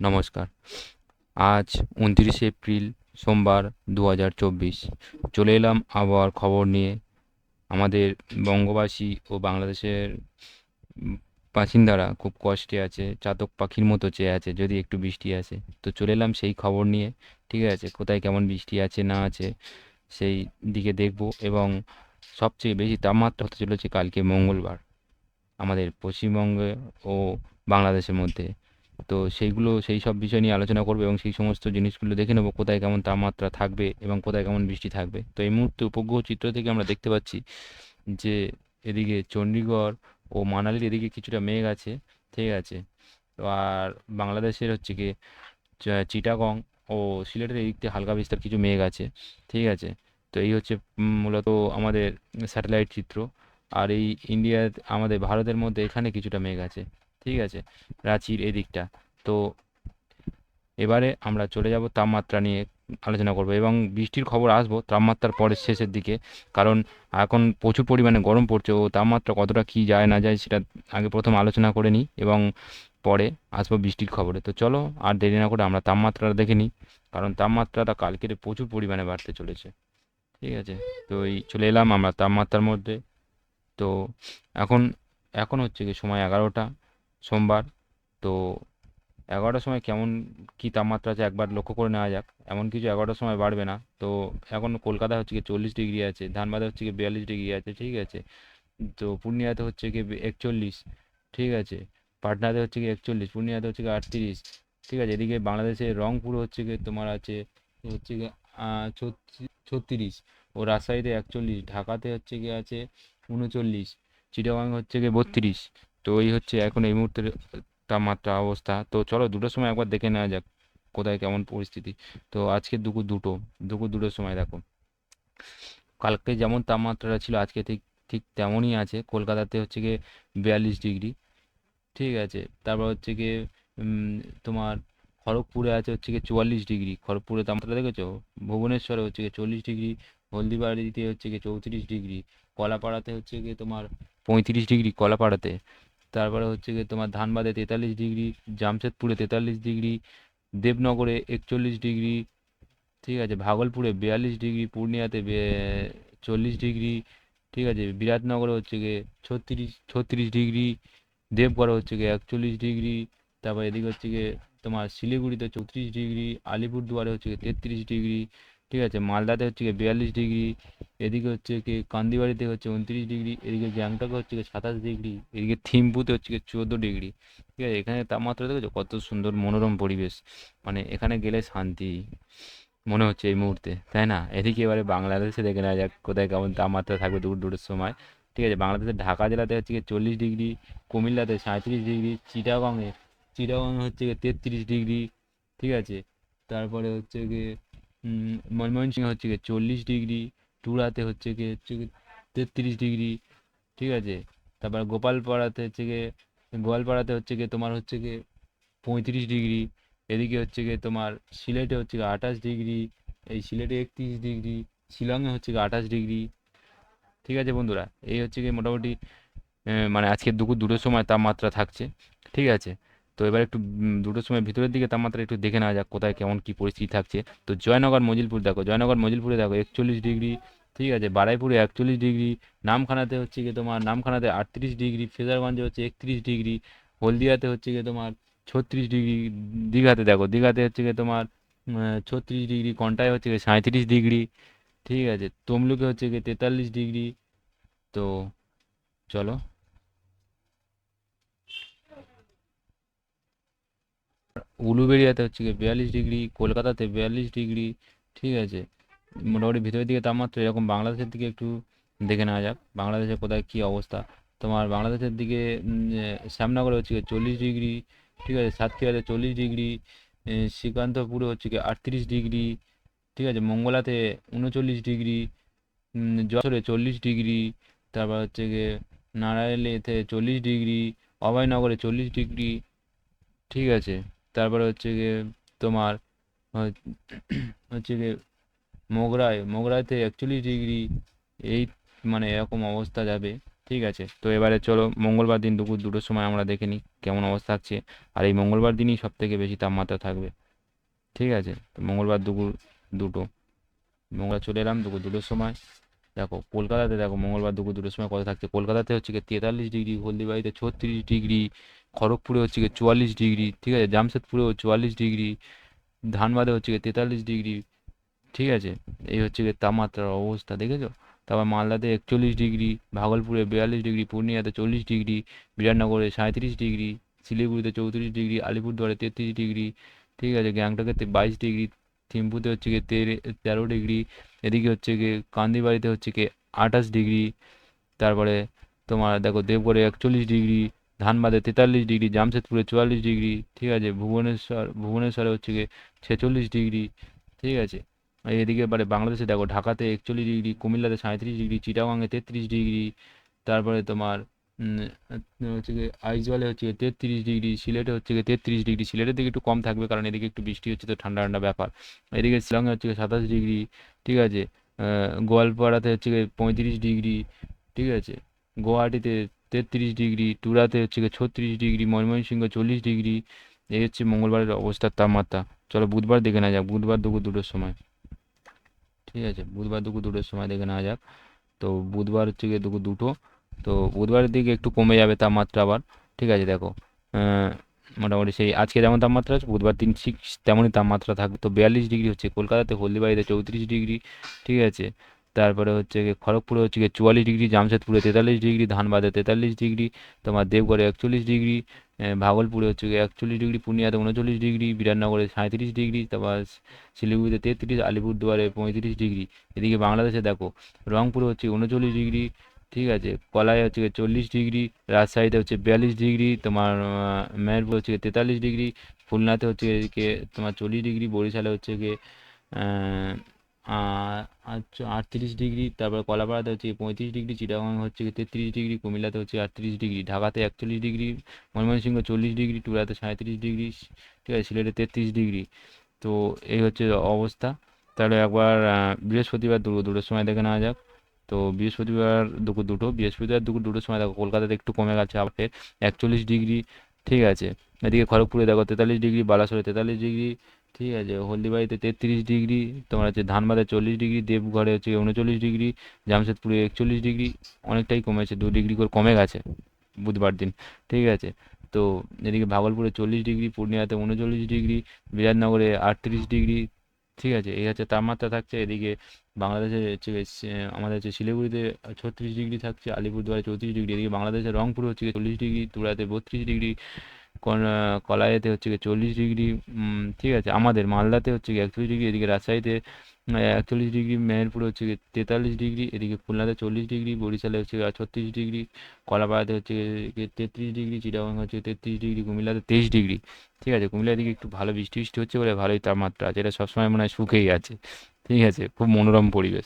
নমস্কার। আজ ২৯শে এপ্রিল সোমবার ২০২৪। চলে এলাম আবহাওয়ার খবর নিয়ে। আমাদের বঙ্গবাসী ও বাংলাদেশের বাসিন্দারা খুব কষ্টে আছে, চাতক পাখির মতো চেয়ে আছে যদি একটু বৃষ্টি আসে। তো চলে এলাম সেই খবর নিয়ে। ঠিক আছে, কোথায় কেমন বৃষ্টি আছে না আছে সেই দিকে দেখব। এবং সবচেয়ে বেশি তাপমাত্রা হতে চলেছে কালকে মঙ্গলবার আমাদের পশ্চিমবঙ্গে ও বাংলাদেশের মধ্যে। তো সেই সব বিষয় নিয়ে আলোচনা করবো এবং সেই সমস্ত জিনিসগুলো দেখে নেবো কোথায় কেমন তাপমাত্রা থাকবে এবং কোথায় কেমন বৃষ্টি থাকবে। তো এই মুহূর্তে উপগ্রহ চিত্র থেকে আমরা দেখতে পাচ্ছি যে এদিকে চণ্ডীগড় ও মানালির এদিকে কিছুটা মেঘ আছে। ঠিক আছে। তো আর বাংলাদেশের হচ্ছে কি চিটাগং ও সিলেটের এই দিক থেকে হালকা বিস্তর কিছু মেঘ আছে। ঠিক আছে। তো এই হচ্ছে মূলত আমাদের স্যাটেলাইট চিত্র। আর এই ইন্ডিয়া আমাদের ভারতের মধ্যে এখানে কিছুটা মেঘ আছে। ঠিক আছে, রাঁচির এদিকটা। তো এবারে আমরা চলে যাব তাপমাত্রা নিয়ে আলোচনা করব এবং বৃষ্টির খবর আসবো তাপমাত্রার পরের শেষের দিকে। কারণ এখন প্রচুর পরিমাণে গরম পড়ছে ও তাপমাত্রা কতটা কী যায় না যায় সেটা আগে প্রথম আলোচনা করে নিই এবং পরে আসবো বৃষ্টির খবরে। তো চলো আর দেরি না করে আমরা তাপমাত্রাটা দেখে নিই, কারণ তাপমাত্রাটা কালকের প্রচুর পরিমাণে বাড়তে চলেছে। ঠিক আছে। তো এই চলে এলাম আমরা তাপমাত্রার মধ্যে। তো এখন এখন হচ্ছে কি সময় 11টা, সোমবার। তো 11টার সময় কেমন কি তাপমাত্রা আছে একবার লক্ষ্য করে নেওয়া যাক। এমন কিছু 11টার সময় বাড়বে না। তো এখন কলকাতা হচ্ছে কি 40 ডিগ্রি আছে, ধানবাদে হচ্ছে কি 42 ডিগ্রি আছে। ঠিক আছে। তো পূর্ণিয়াতে হচ্ছে কি 41। ঠিক আছে। পাটনাতে হচ্ছে কি 41, পূর্ণিয়াতে হচ্ছে কি 38। ঠিক আছে। এদিকে বাংলাদেশের রংপুর হচ্ছে কি তোমার আছে হচ্ছে কি 36। ও রাজশাহীতে 41, ঢাকাতে হচ্ছে কি আছে 39, চিটাগাং হচ্ছে কি 32। তো এই হচ্ছে এখন এই মুহূর্তের তাপমাত্রা অবস্থা। তো চলো দুটোর সময় একবার দেখে নেওয়া যাক কোথায় কেমন পরিস্থিতি। তো আজকে দুপুর 2টোর সময় দেখো, কালকে যেমন তাপমাত্রাটা ছিল আজকে ঠিক ঠিক তেমনই আছে। কলকাতাতে হচ্ছে গিয়ে 42 ডিগ্রি। ঠিক আছে। তারপর হচ্ছে গিয়ে উম, তোমার খড়গপুরে আছে হচ্ছে গিয়ে 44 ডিগ্রি, খড়গপুরে তাপমাত্রা দেখেছো। ভুবনেশ্বরে হচ্ছে গিয়ে 40 ডিগ্রি, হলদিবাড়িতে হচ্ছে গিয়ে 34 ডিগ্রি, কলাপাড়াতে হচ্ছে গিয়ে তোমার 35 ডিগ্রি কলাপাড়াতে। তারপরে হচ্ছে গিয়ে তোমার ধানবাদে 43 ডিগ্রি, জামশেদপুরে 43 ডিগ্রি, দেবনগরে 41 ডিগ্রি। ঠিক আছে। ভাগলপুরে 42 ডিগ্রি, পূর্ণিয়াতে 40 ডিগ্রি। ঠিক আছে। বিরাটনগরে হচ্ছে গিয়ে 36 ডিগ্রি, দেবগড় হচ্ছে গিয়ে 41 ডিগ্রি। তারপর এদিকে হচ্ছে গিয়ে তোমার শিলিগুড়িতে 34 ডিগ্রি, আলিপুরদুয়ারে হচ্ছে গিয়ে 33 ডিগ্রি। ঠিক আছে। মালদাতে হচ্ছে গিয়ে 42 ডিগ্রি, এদিকে হচ্ছে কি কান্দিবাড়িতে হচ্ছে 29 ডিগ্রি, এদিকে গ্যাংটকে হচ্ছে গিয়ে 27 ডিগ্রি, এদিকে থিম্পুতে হচ্ছে গিয়ে 14 ডিগ্রি। ঠিক আছে। এখানে তাপমাত্রা দেখেছো কত সুন্দর মনোরম পরিবেশ, মানে এখানে গেলে শান্তি মনে হচ্ছে এই মুহূর্তে, তাই না? এদিকে এবারে বাংলাদেশে দেখে নেওয়া যাক কোথায় কেমন তাপমাত্রা থাকবে দুপুর 2টোর সময়। ঠিক আছে। বাংলাদেশের ঢাকা জেলাতে হচ্ছে গিয়ে 40 ডিগ্রি, কুমিল্লাতে 37 ডিগ্রি, চিটাগংয়ে হচ্ছে গিয়ে 33 ডিগ্রি। ঠিক আছে। তারপরে হচ্ছে গিয়ে ময়মনসিংহে হচ্ছে গিয়ে 40 ডিগ্রি, টুরাতে হচ্ছে গিয়ে 33 ডিগ্রি। ঠিক আছে। তারপর গোয়ালপাড়াতে হচ্ছে গিয়ে তোমার হচ্ছে গিয়ে 35 ডিগ্রি। এদিকে হচ্ছে গিয়ে তোমার সিলেটে হচ্ছে গিয়ে 28 ডিগ্রি, এই সিলেটে 31 ডিগ্রি, শিলংয়ে হচ্ছে গিয়ে 28 ডিগ্রি। ঠিক আছে বন্ধুরা, এই হচ্ছে গিয়ে মোটামুটি মানে আজকে দুপুর 2টোর সময় তাপমাত্রা থাকছে। ঠিক আছে। তো এবার একটু 2টোর সময় ভিতরের দিকে তাপমাত্রা একটু দেখে নেওয়া যাক কোথায় কেমন কি পরিস্থিতি থাকছে। তো জয়নগর মজিলপুরে দেখো 41 ডিগ্রি। ঠিক আছে। বারুইপুরে 41 ডিগ্রি, নামখানাতে 38 ডিগ্রি, ফ্রেজারগঞ্জে হচ্ছে 31 ডিগ্রি, হলদিয়াতে হচ্ছে গিয়ে তোমার 36 ডিগ্রি, দীঘাতে হচ্ছে গিয়ে তোমার 36 ডিগ্রি, কন্টায় হচ্ছে গিয়ে 37 ডিগ্রি। ঠিক আছে। তমলুকে হচ্ছে গিয়ে 43 ডিগ্রি। তো চলো, উলুবেড়িয়াতে হচ্ছে গিয়ে 42 ডিগ্রি, কলকাতাতে 42 ডিগ্রি। ঠিক আছে। মোটামুটি ভিতরের দিকে তাপমাত্রা এরকম। বাংলাদেশের দিকে একটু দেখে নেওয়া যাক বাংলাদেশে কোথায় কী অবস্থা। তোমার বাংলাদেশের দিকে শ্যামনগরে হচ্ছে গিয়ে 40 ডিগ্রি। ঠিক আছে। সাতক্ষীরাতে 40 ডিগ্রি, শ্রীকান্তপুরে হচ্ছে গিয়ে 38 ডিগ্রি। ঠিক আছে। মঙ্গলাতে 39 ডিগ্রি, যশোরে 40 ডিগ্রি, তারপর হচ্ছে গিয়ে নাড়াইলেতে 40 ডিগ্রি, অভয়নগরে 40 ডিগ্রি। ঠিক আছে। তারপরে হচ্ছে গিয়ে তোমার হচ- হচ্ছে গিয়ে মোগরাইতে 41 ডিগ্রি। এই মানে এরকম অবস্থা যাবে। ঠিক আছে, তো এবারে চলো মঙ্গলবার দিন দুপুর 2টোর সময় আমরা দেখে নিই কেমন অবস্থা থাকছে। আর এই মঙ্গলবার দিনই সব থেকে বেশি তাপমাত্রা থাকবে। ঠিক আছে, তো মঙ্গলবার দুপুর 2টো, মঙ্গলবার চলে এলাম দুপুর 2টোর সময়। দেখো কলকাতাতে, দেখো মঙ্গলবার দুপুর 2টোর সময় কত থাকছে। কলকাতাতে হচ্ছে গিয়ে 43 ডিগ্রি, হলদিবাড়িতে 36 ডিগ্রি, খড়গপুরে হচ্ছে গিয়ে 44 ডিগ্রি, ঠিক আছে, জামশেদপুরেও 44 ডিগ্রি, ধানবাদে হচ্ছে গিয়ে 43 ডিগ্রি। ঠিক আছে, এই হচ্ছে গিয়ে তাপমাত্রার অবস্থা, দেখেছো? তারপর মালদাতে 41 ডিগ্রি, ভাগলপুরে 42 ডিগ্রি, পূর্ণিয়াতে 40 ডিগ্রি, বিরাটনগরে 37 ডিগ্রি, শিলিগুড়িতে 34 ডিগ্রি, আলিপুরদুয়ারে 33 ডিগ্রি, ঠিক আছে, গ্যাংটকে 22 ডিগ্রি, থিম্পুতে হচ্ছে গিয়ে 13 ডিগ্রি, এদিকে হচ্ছে গিয়ে কান্দিবাড়িতে হচ্ছে গিয়ে 28 ডিগ্রি, তারপরে তোমার দেখো দেবগড়ে 41 ডিগ্রি, ধানবাদে 43 ডিগ্রি, জামশেদপুরে 44 ডিগ্রি, ঠিক আছে, ভুবনেশ্বরে হচ্ছে গিয়ে 46 ডিগ্রি। ঠিক আছে, আর এদিকে এবারে বাংলাদেশে দেখো ঢাকাতে 41 ডিগ্রি, কুমিল্লাতে 37 ডিগ্রি, চিটাগাংয়ে 33 ডিগ্রি, তারপরে তোমার উম, হচ্ছে গিয়ে আইজলে হচ্ছে গিয়ে 33 ডিগ্রি, সিলেটে হচ্ছে গিয়ে 33 ডিগ্রি, সিলেটের দিকে একটু কম থাকবে কারণ এদিকে একটু বৃষ্টি হচ্ছে তো ঠান্ডা ঠান্ডা ব্যাপার। এদিকে শিলংয়ে হচ্ছে গিয়ে 27 ডিগ্রি, ঠিক আছে, গোয়ালপাড়াতে হচ্ছে গিয়ে 35 ডিগ্রি, ঠিক আছে, গুয়াহাটিতে 33 ডিগ্রি, টুরাতে হচ্ছে গিয়ে 36 ডিগ্রি, ময়মনসিংহ 40 ডিগ্রি। এই হচ্ছে মঙ্গলবারের অবস্থার তাপমাত্রা। চলো বুধবার দেখে নেওয়া যাক, বুধবার দুপুর 2টোর সময়। ঠিক আছে, বুধবার দুপুর 2টোর সময় দেখে নেওয়া যাক। তো বুধবার হচ্ছে গিয়ে দুপুর 2টো, তো বুধবারের দিকে একটু কমে যাবে তাপমাত্রা আবার। ঠিক আছে, দেখো আহ, মোটামুটি সেই আজকে যেমন তাপমাত্রা আছে বুধবার দিন ঠিক তেমনই তাপমাত্রা থাকবে। তো 42 ডিগ্রি হচ্ছে কলকাতাতে, হলদিবাড়িতে 34 ডিগ্রি, ঠিক আছে, তারপরে হচ্ছে গিয়ে খড়গপুরে হচ্ছে গিয়ে 44 ডিগ্রি, জামশেদপুরে 43 ডিগ্রি, ধানবাদে 43 ডিগ্রি, তোমার দেবগড়ে 41 ডিগ্রি, ভাগলপুরে হচ্ছে গিয়ে 41 ডিগ্রি, পূর্ণিয়াতে 39 ডিগ্রি, বিরাটনগরে 37 ডিগ্রি, তারপর শিলিগুড়িতে 33, আলিপুরদুয়ারে 35 ডিগ্রি। এদিকে বাংলাদেশে দেখো রংপুরে হচ্ছে 39 ডিগ্রি, ঠিক আছে, কলায় হচ্ছে গিয়ে 40 ডিগ্রি, রাজশাহীতে হচ্ছে 42 ডিগ্রি, তোমার মেহেরপুর হচ্ছে গিয়ে 43 ডিগ্রি, খুলনাতে হচ্ছে এদিকে তোমার 40 ডিগ্রি, বরিশালে হচ্ছে গিয়ে আহ, 38 ডিগ্রি, তারপর কলাপাড়াতে হচ্ছে 35 ডিগ্রি, চিটাগাং হচ্ছে গিয়ে 33 ডিগ্রি, কুমিল্লাতে হচ্ছে 38 ডিগ্রি, ঢাকাতে 41 ডিগ্রি, ময়মনসিংহ 40 ডিগ্রি, টুরাতে 37 ডিগ্রি, ঠিক আছে, সিলেটে 33 ডিগ্রি। তো এই হচ্ছে অবস্থা। তাহলে একবার বৃহস্পতিবার দুপুর 2টোর সময় দেখে নেওয়া যাক। তো বৃহস্পতিবার দুপুর 2টো, বৃহস্পতিবার দুপুর 2টোর সময় দেখো কলকাতাতে একটু কমে গেছে আবার ফের 41 ডিগ্রি, ঠিক আছে, এদিকে খড়গপুরে দেখো 43 ডিগ্রি, বালাসোরে 43 ডিগ্রি, ঠিক আছে, হলদিবাড়িতে 33 ডিগ্রি, তোমার হচ্ছে ধানবাদে 40 ডিগ্রি, দেবঘরে হচ্ছে 39 ডিগ্রি, জামশেদপুরে 41 ডিগ্রি, অনেকটাই কমেছে, 2 ডিগ্রি করে কমে গেছে বুধবার দিন। ঠিক আছে, তো এদিকে ভাগলপুরে 40 ডিগ্রি, পূর্ণিয়াতে 39 ডিগ্রি, বিরাটনগরে 38 ডিগ্রি, ঠিক আছে, এই হচ্ছে তাপমাত্রা থাকছে। এদিকে বাংলাদেশে হচ্ছে গিয়ে আমাদের হচ্ছে শিলিগুড়িতে 36 ডিগ্রি থাকছে, আলিপুরদুয়ারে 34 ডিগ্রি, এদিকে বাংলাদেশের রংপুরে হচ্ছে গিয়ে 40 ডিগ্রি, তুরাতে 32 ডিগ্রি, কলাইতে হচ্ছে গিয়ে 40 ডিগ্রি, ঠিক আছে, আমাদের মালদাতে হচ্ছে গিয়ে 41 ডিগ্রি, এদিকে রাজশাহীতে 41 ডিগ্রি, মেহেরপুরে হচ্ছে গিয়ে 43 ডিগ্রি, এদিকে খুলনাতে 40 ডিগ্রি, বরিশালে হচ্ছে গিয়ে 36 ডিগ্রি, কলাপাড়াতে হচ্ছে গিয়ে 33 ডিগ্রি, চিটাগাং হচ্ছে 33 ডিগ্রি, কুমিল্লাতে 23 ডিগ্রি। ঠিক আছে, কুমিল্লার দিকে একটু ভালো বৃষ্টি বৃষ্টি হচ্ছে বলে ভালোই তাপমাত্রা আছে, এটা সবসময় মনে হয় শুকিয়েই আছে। ঠিক আছে, খুব মনোরম পরিবেশ।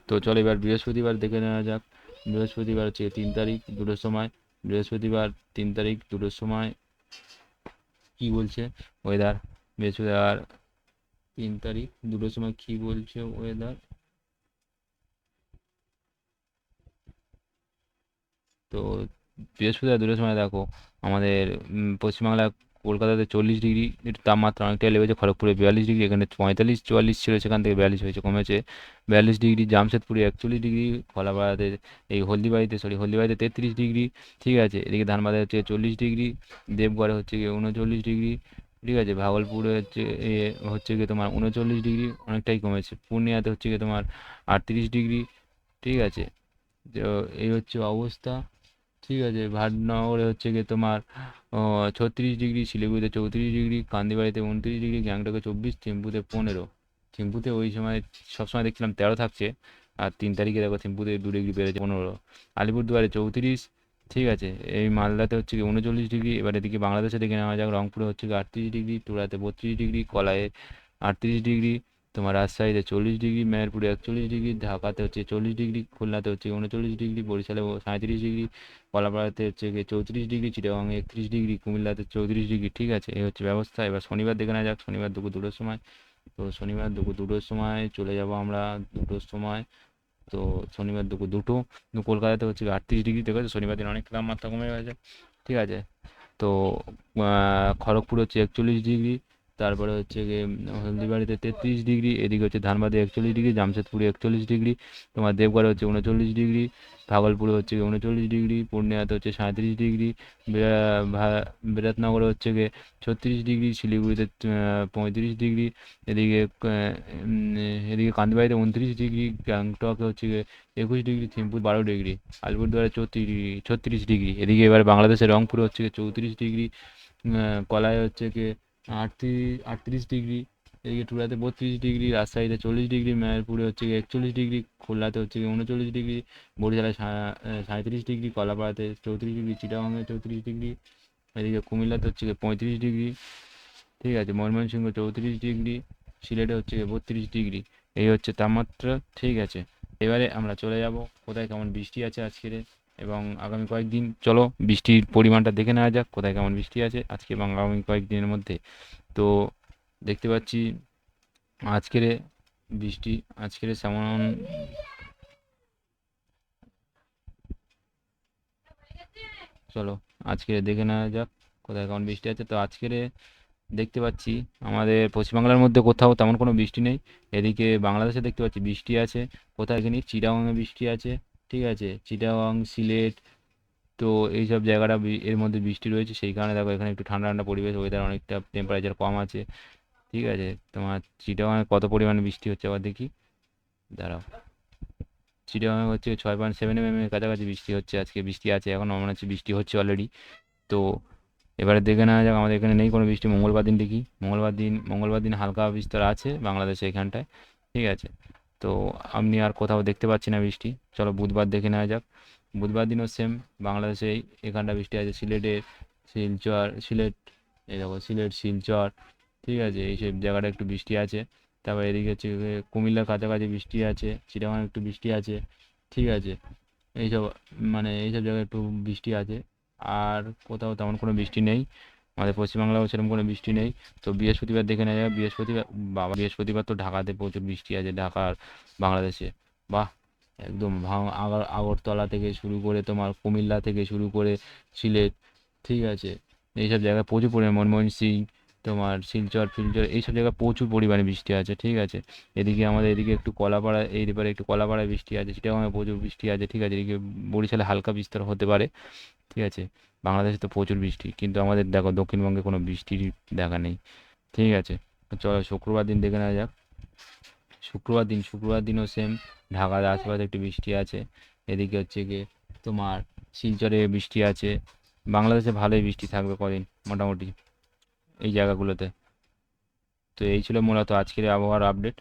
তো চলো এবার বৃহস্পতিবার দেখে নেওয়া যাক। বৃহস্পতিবার হচ্ছে 3 তারিখ 2টোর সময়, বৃহস্পতিবার 3 তারিখ 2টোর সময় কি বলছে ওয়েদার। বৃহস্পতিবার 3 তারিখ 2টোর সময় কি বলছে ওয়েদার। তো বৃহস্পতিবার 2টোর সময় দেখো আমাদের পশ্চিমবাংলা কলকাতাতে 40 ডিগ্রি, একটু তাপমাত্রা অনেকটাই লেগেছে, খড়গপুরে 42 ডিগ্রি, এখানে 45 44 ছিল, সেখান থেকে 42 হয়েছে, কমেছে 42 ডিগ্রি, জামশেদপুরে 41 ডিগ্রি, কলাপাড়াতে এই হলদিবাড়িতে 33 ডিগ্রি, ঠিক আছে, এদিকে ধানবাদে হচ্ছে 40 ডিগ্রি, দেবগড়ে হচ্ছে গিয়ে 39 ডিগ্রি, ঠিক আছে, ভাগলপুরে হচ্ছে গিয়ে তোমার 39 ডিগ্রি, অনেকটাই কমেছে, পূর্ণিয়াতে হচ্ছে গিয়ে তোমার 38 ডিগ্রি, ঠিক আছে, তো এই হচ্ছে অবস্থা। ঠিক আছে, ভাটনগরে হচ্ছে গিয়ে তোমার 36 ডিগ্রি, শিলিগুড়িতে 34 ডিগ্রি, কান্দিবাড়িতে 29 ডিগ্রি, গ্যাংটকে 24, থিম্পুতে 15। থিম্পুতে ওই সময় সবসময় দেখছিলাম 13 থাকছে, আর 3 তারিখে দেখো থিম্পুতে 2 ডিগ্রি বেড়েছে 15। আলিপুরদুয়ারে 34, ঠিক আছে, এই মালদাতে হচ্ছে কি 39 ডিগ্রি। এবার এদিকে বাংলাদেশে দেখে নেওয়া যাক, রংপুরে হচ্ছে কি 38 ডিগ্রি, টুরাতে 32 ডিগ্রি, কলায় 38 ডিগ্রি, তোমার রাজশাহীতে 40 ডিগ্রি, মেহেরপুরে 41 ডিগ্রি, ঢাকাতে হচ্ছে 40 ডিগ্রি, খুলনাতে হচ্ছে 39 ডিগ্রি, বরিশালে 37 ডিগ্রি, কলাপাড়াতে হচ্ছে গিয়ে 34 ডিগ্রি, চিটাগাংয়ে 31 ডিগ্রি, কুমিল্লাতে 34 ডিগ্রি। ঠিক আছে, এই হচ্ছে ব্যবস্থা। এবার শনিবার দেখে নেওয়া যাক, শনিবার দুপুর 2টোর সময়। তো শনিবার দুপুর 2টোর সময় চলে যাব আমরা 2টোর সময় তো শনিবার দুপুর দুটো, কিন্তু কলকাতাতে হচ্ছে 38 ডিগ্রি, ঠিক আছে, শনিবার দিন অনেক তাপমাত্রা কমে গেছে, ঠিক আছে। তো খড়গপুর হচ্ছে 41 ডিগ্রি, তারপরে হচ্ছে গিয়ে হলদিবাড়িতে 33 ডিগ্রি, এদিকে হচ্ছে ধানবাদে 41 ডিগ্রি, জামশেদপুরে 41 ডিগ্রি, তোমার দেবগড়ে হচ্ছে 39 ডিগ্রি, ভাগলপুরে হচ্ছে গিয়ে 39 ডিগ্রি, পূর্ণিয়াতে হচ্ছে 37 ডিগ্রি, বিরাটনগরে হচ্ছে গিয়ে 36 ডিগ্রি, শিলিগুড়িতে 35 ডিগ্রি, এদিকে এদিকে কান্দিবাড়িতে 29 ডিগ্রি, গ্যাংটকে হচ্ছে গিয়ে 21 ডিগ্রি, থিম্পুর 12 ডিগ্রি, আলিপুরদুয়ারে 36 ডিগ্রি, এদিকে এবার বাংলাদেশের রংপুরে হচ্ছে গিয়ে 34 ডিগ্রি, কলায় হচ্ছে গিয়ে 38 ডিগ্রি, এদিকে টুরাতে 32 ডিগ্রি, রাজশাহীতে 40 ডিগ্রি, মেহেরপুরে হচ্ছে গিয়ে 41 ডিগ্রি, খুলনাতে হচ্ছে গিয়ে 39 ডিগ্রি, বরিশালে 37 ডিগ্রি, কলাপাড়াতে 34 ডিগ্রি, চিটাগাংয়ে 34 ডিগ্রি, এদিকে কুমিল্লাতে হচ্ছে গিয়ে 35 ডিগ্রি, ঠিক আছে, ময়মনসিংহ 34 ডিগ্রি, সিলেটে হচ্ছে গিয়ে 32 ডিগ্রি, এই হচ্ছে তাপমাত্রা, ঠিক আছে। এবারে আমরা চলে যাব কোথায় কেমন বৃষ্টি আছে আজকের এবং আগামী কয়েকদিন। চলো বৃষ্টির পরিমাণটা দেখে নেওয়া যাক, কোথায় কেমন বৃষ্টি আছে আজকে এবং আগামী কয়েকদিনের মধ্যে। তো দেখতে পাচ্ছি আজকের বৃষ্টি, আজকের তেমন, চলো আজকে দেখে নেওয়া যাক কোথায় কেমন বৃষ্টি আছে। তো আজকের দেখতে পাচ্ছি আমাদের পশ্চিমবাংলার মধ্যে কোথাও তেমন কোনো বৃষ্টি নেই, এদিকে বাংলাদেশে দেখতে পাচ্ছি বৃষ্টি আছে, কোথায় এখানে চিটাগাংয়ে বৃষ্টি আছে, ঠিক আছে, চিটাগাং, সিলেট, তো এইসব জায়গাটা এর মধ্যে বৃষ্টি রয়েছে, সেই কারণে দেখো এখানে একটু ঠান্ডা ঠান্ডা পরিবেশ, ওয়েদার অনেকটা টেম্পারেচার কম আছে, ঠিক আছে। তোমার চিটাগাংয়ে কত পরিমাণে বৃষ্টি হচ্ছে আবার দেখি, দাঁড়াও, চিটাগাংয়ে হচ্ছে 6.7 mm এর কাছাকাছি বৃষ্টি হচ্ছে আজকে, বৃষ্টি আছে এখন, মনে হচ্ছে বৃষ্টি হচ্ছে অলরেডি। তো এবারে দেখে নেওয়া যাক, আমাদের এখানে নেই কোনো বৃষ্টি, মঙ্গলবার দিন দেখি, মঙ্গলবার দিন হালকা বিস্তর আছে বাংলাদেশে এখানটায়, ঠিক আছে। তো আপনি আর কোথাও দেখতে পাচ্ছি না বৃষ্টি। চলো বুধবার দেখে নেওয়া যাক, বুধবার দিনও সেম, বাংলাদেশে এখানটা বৃষ্টি আছে, সিলেটে, শিলচর, সিলেট, এই দেখো সিলেট, শিলচর, ঠিক আছে, এইসব জায়গাটা একটু বৃষ্টি আছে। তারপর এদিকে হচ্ছে কুমিল্লার কাছাকাছি বৃষ্টি আছে, চিটাগাং একটু বৃষ্টি আছে, ঠিক আছে, এইসব এইসব জায়গায় একটু বৃষ্টি আছে, আর কোথাও তেমন কোনো বৃষ্টি নেই, আমাদের পশ্চিমবাংলাও সেরকম কোনো বৃষ্টি নেই। তো বৃহস্পতিবার দেখে নেওয়া যায়, বৃহস্পতিবার, বাবা বৃহস্পতিবার তো ঢাকাতে প্রচুর বৃষ্টি আছে, ঢাকার বাংলাদেশে, বাহ, একদম আগরতলা থেকে শুরু করে তোমার কুমিল্লা থেকে শুরু করে সিলেট, ঠিক আছে, এইসব জায়গায় প্রচুর পরিমাণে ময়মনসিং, তোমার শিলচর ফিলচর, এইসব জায়গায় প্রচুর পরিমাণে বৃষ্টি আছে, ঠিক আছে। এদিকে আমাদের এদিকে একটু কলাপাড়া, এই এবারে একটু কলাপাড়ায় বৃষ্টি আছে, চিটাগাংয়ে প্রচুর বৃষ্টি আছে, ঠিক আছে, এদিকে বরিশালে হালকা বিস্তর হতে পারে, ঠিক আছে। বাংলাদেশে তো প্রচুর বৃষ্টি, কিন্তু আমাদের দেখো দক্ষিণবঙ্গে কোনো বৃষ্টির দেখা নেই, ঠিক আছে। তো চলো শুক্রবার দিন দেখে নেওয়া যাক, শুক্রবার দিনও সেম, ঢাকার আশেপাশে একটু বৃষ্টি আছে, এদিকে হচ্ছে গিয়ে তোমার শিলচরে বৃষ্টি আছে, বাংলাদেশে ভালোই বৃষ্টি থাকবে কদিন মোটামুটি এই জায়গাগুলোতে। তো এই ছিল মূলত আজকের আবহাওয়ার আপডেট।